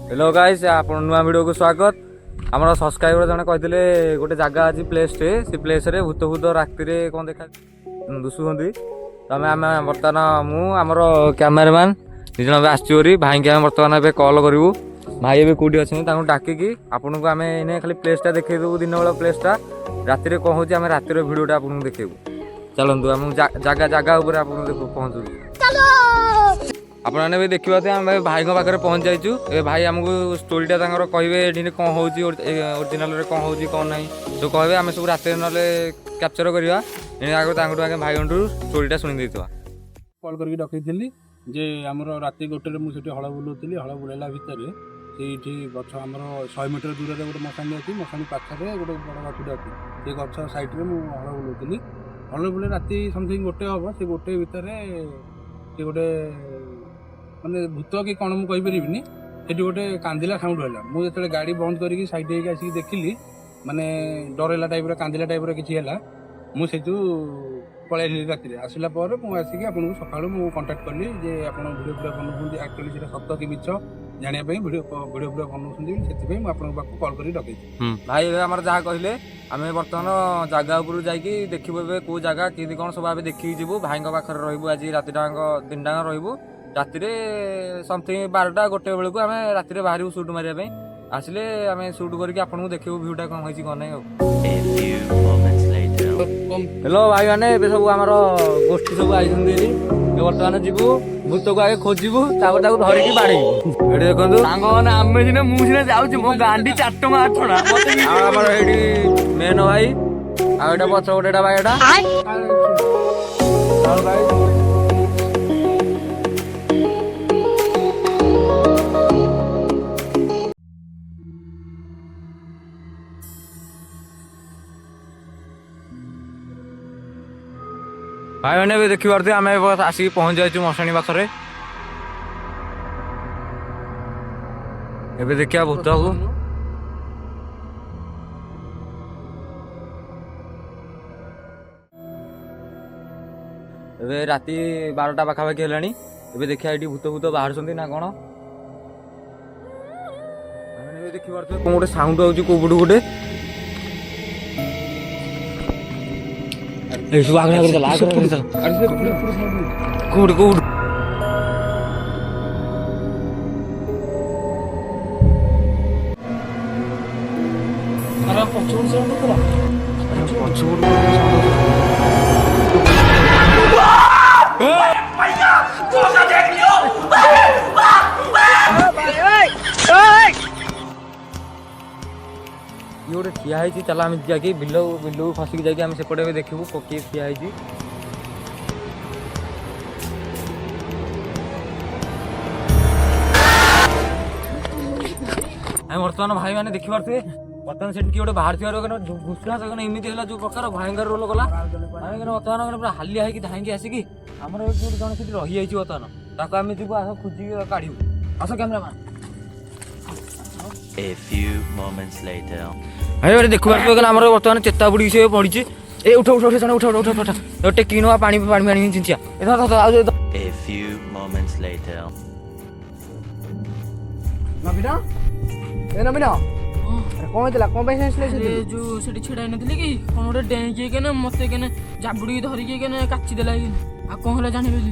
Hello guys आप नुआ video को स्वागत। आमर सब्सक्राइबर जन कहते गोटे जगह अच्छी प्लेसटे से प्लेस रे भूत भूत राति कौन देखा दुषुंट तो आम बर्तमान मुझर कैमेरामैन निज आसरी भाई की बर्तमान कल करूँ। भाई ए कौटी अच्छे डाकिकी आपन को आम इन खाली प्लेसटा देखो दिन बेला प्लेसटा राति कौन हो रातिर भिडटा आपको देखू। चलतु आम जगह जगह पहुँचू आपने भी देखा आम भाई पाखे पहुँच जाइचु। भाई आमको स्टोरीटा कहे ये कौन हो ओरिजिनल कौन हो कौन ना जो कहे आम सब रात ना कैप्चर करवा आगे भाई स्टोरीटा शुणी कल करके डकई जे आमर राति गोटे मुझे हल बुलाऊली हल बुलाइला भितर से गछ आमर 100 मीटर दूर में गोटे मशाणी अच्छी मशाणी पाखे गोटे बड़ गछटे अच्छी से गछ सैड्रे मुझे हल बुलाऊली हल बुले राति समथिंग गोटे हम से गोटे भितर से गोटे माने भूत कि कौन मुझे कहीपरि से गोटे कांदिला साउंड है मुझे गाड़ी बंद करके साइड होकर आसिक देखिली माने डरला टाइप कांदिला टाइप किसी है मुझे पलैली राति आसला मुझे आसिक आपको सका कंटाक्ट कली जे आप भिडियो भिडियो बनाऊँ एक्चुअली से सत कि मिछ जानापी भिडियो भिडियो बनाऊँ से आपको कल कर डकई भाई आम जहाँ कहले आम बर्तमान जगह उपरू जाकि देखू कौ जगह कि कौन सब आम देखिकी जीवु भाई पाखे रू आज राति दिन टाँग रू राति समथिंग 12टा गोटे बेलू आम राति बाहर सुट मारे आसिले आम सुट करके आपको देखू भ्यूटा कौन होती कौन ना। हेलो भाई मैंने सब आम गोष्ठी सब आई बर्तमान जीवु भूत को आगे खोजबू धरिकी बाड़े देखो आम सीना मुझे जाऊँ मो गांडी 4 टଙ୍କା 8 टଙ୍କା मेन भाई आटा पछ गोटे भाई भाई मैंने भी देखी पारे आम आसिक पहुँच जाइए मशाणी पाखे एबे देखिया भूत को एबे राति 12टा पाखापाखि है देखिया ये भूत भूत बाहर ना कौन देखी पारे कौन गोटे साउंड आउट कौटू गोटे कौट कौट ये गोटे ठिया है चल आम जाकि बिल बिल खसिक जाकि आम सेपटे भी देखू किए ठिया है बर्तमान भाई मैंने देखी पारे बर्तमान से किए गोटे बाहर घुसला एमती है जो प्रकार भयंकर रोल कला बर्तमान पूरा हालिया है धाई आसिकी आम जन से रही है बर्तमान आम जी आस खोजिक काढ़ू आस cameraman A few moments later. भाई देखु आम बर्तमान चेता बुड़ी से पड़ी ए उठ उठ उठ उठ उठ उठ उठ टेकी ना पानी पानी चिंचिया A few moments later. नबीना ए नबीना कौन होता कौन से जो सेठी छिड़ा नथले कि कोन गोटे डेंकी के ना मते के ना जाबुड़ी धरिके के ना काची देला कि आ कोन होला जानि बेली